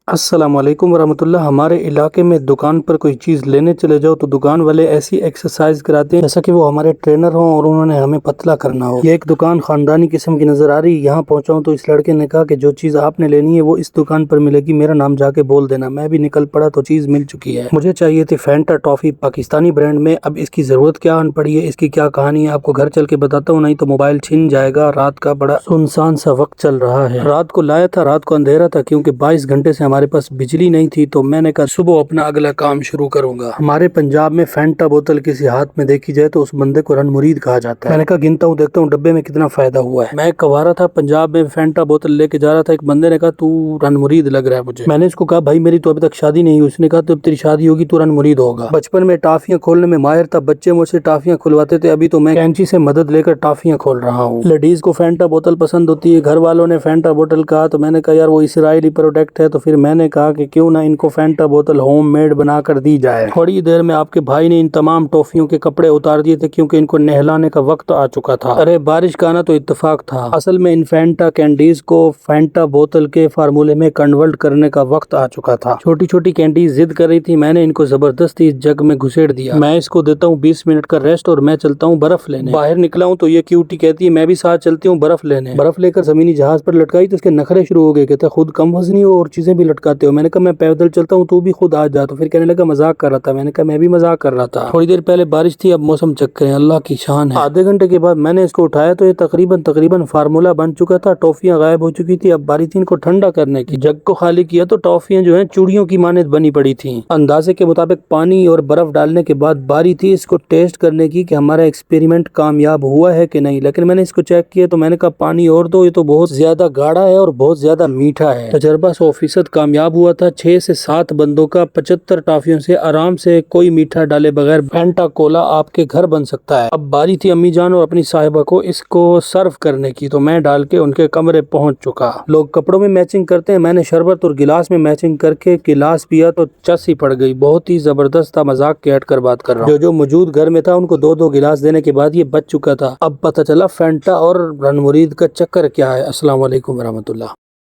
السلام علیکم ورحمۃ اللہ۔ ہمارے علاقے میں دکان پر کوئی چیز لینے چلے جاؤ تو دکان والے ایسی ایکسرسائز کراتے ہیں جیسا کہ وہ ہمارے ٹرینر ہوں اور انہوں نے ہمیں پتلا کرنا ہو۔ یہ ایک دکان خاندانی قسم کی نظر آ رہی، یہاں پہنچا ہوں تو اس لڑکے نے کہا کہ جو چیز آپ نے لینی ہے وہ اس دکان پر ملے گی، میرا نام جا کے بول دینا۔ میں بھی نکل پڑا تو چیز مل چکی ہے۔ مجھے چاہیے تھی فینٹا ٹافی پاکستانی برانڈ میں۔ اب اس کی ضرورت کیا آن پڑی ہے، اس کی کیا کہانی ہے، آپ کو گھر چل کے بتاتا ہوں، نہیں تو موبائل چھن جائے گا۔ رات کا بڑا سنسان سا وقت چل رہا ہے، رات کو لایا تھا، رات کو اندھیرا تھا کیونکہ 22 گھنٹے سے ہمارے پاس بجلی نہیں تھی، تو میں نے کہا صبح اپنا اگلا کام شروع کروں گا۔ ہمارے پنجاب میں فینٹا بوتل کسی ہاتھ میں دیکھی جائے تو اس بندے کو رن مرید کہا جاتا ہے۔ میں نے کہا گنتا ہوں، دیکھتا ہوں ڈبے میں کتنا فائدہ ہوا ہے۔ میں کوارا تھا، پنجاب میں فینٹا بوتل لے کے جا رہا تھا، ایک بندے نے کہا تو رن مرید لگ رہا ہے مجھے۔ میں نے اس کو کہا بھائی میری تو ابھی تک شادی نہیں ہوئی۔ اس نے کہا تو اب تیری شادی ہوگی تو رن مرید ہوگا۔ بچپن میں ٹافیاں کھولنے میں ماہر تھا، بچے مجھ سے ٹافیاں کھلواتے تھے، ابھی تو میں کینچی سے مدد لے کر ٹافیاں کھول رہا ہوں۔ لیڈیز کو فینٹا بوتل پسند ہوتی ہے، گھر والوں نے فینٹا بوتل کہا تو میں نے کہا یار وہ اسرائیلی پروڈکٹ ہے، تو پھر میں نے کہا کہ کیوں نہ ان کو فینٹا بوتل ہوم میڈ بنا کر دی جائے۔ تھوڑی دیر میں آپ کے بھائی نے ان تمام ٹافیوں کے کپڑے اتار دیے تھے کیونکہ ان کو نہلانے کا وقت آ چکا تھا۔ ارے بارش کا آنا تو اتفاق تھا، اصل میں ان فینٹا کینڈیز کو فینٹا بوتل کے فارمولے میں کنورٹ کرنے کا وقت آ چکا تھا۔ چھوٹی چھوٹی کینڈیز ضد کر رہی تھی، میں نے ان کو زبردستی اس جگ میں گھسیڑ دیا۔ میں اس کو دیتا ہوں 20 منٹ کا ریسٹ اور میں چلتا ہوں برف لینے۔ باہر نکلا ہوں تو یہ کیوٹی کہتی ہے میں بھی ساتھ چلتی ہوں برف لینے۔ برف لے کر زمینی جہاز پر لٹکائی تو اس کے نخرے شروع ہو گئے، کہتے خود کم وزنی ہو اور چیزیں بھی لٹکاتے ہو۔ میں نے کہا میں پیدل چلتا ہوں تو بھی خود آ جا، تو پھر کہنے لگا مذاق کر رہا تھا۔ میں نے کہا میں بھی مذاق کر رہا تھا، تھوڑی دیر پہلے بارش تھی، اب موسم چیک کریں، اللہ کی شان ہے۔ آدھے گھنٹے کے بعد میں نے اس کو اٹھایا تو یہ تقریباً فارمولا بن چکا تھا، ٹافیاں غائب ہو چکی تھی۔ اب باری تھی ان کو ٹھنڈا کرنے کی، جگ کو خالی کیا تو ٹافیاں جو ہیں چوڑیوں کی مانند بنی پڑی تھیں۔ اندازے کے مطابق پانی اور برف ڈالنے کے بعد باری تھی اس کو ٹیسٹ کرنے کی کہ ہمارا ایکسپیریمنٹ کامیاب ہوا ہے کہ نہیں، لیکن میں نے اس کو چیک کیا تو میں نے کہا پانی اور دو، یہ تو بہت زیادہ گاڑھا ہے اور بہت زیادہ میٹھا ہے۔ تجربہ 100% کامیاب ہوا تھا۔ 6 سے 7 بندوں کا 75 ٹافیوں سے آرام سے کوئی میٹھا ڈالے بغیر فینٹا کولا آپ کے گھر بن سکتا ہے۔ اب باری تھی امی جان اور اپنی صاحبہ کو اس کو سرو کرنے کی، تو میں ڈال کے ان کے کمرے پہنچ چکا۔ لوگ کپڑوں میں میچنگ کرتے ہیں، میں نے شربت اور گلاس میں میچنگ کر کے گلاس پیا تو چس ہی پڑ گئی، بہت ہی زبردست تھا، مذاق کے ہٹ کر بات کر رہا ہوں۔ جو موجود گھر میں تھا ان کو 2 گلاس دینے کے بعد یہ بچ چکا تھا۔ اب پتہ چلا فینٹا اور رن مرید کا چکر کیا ہے۔ السلام علیکم ورحمۃ اللہ۔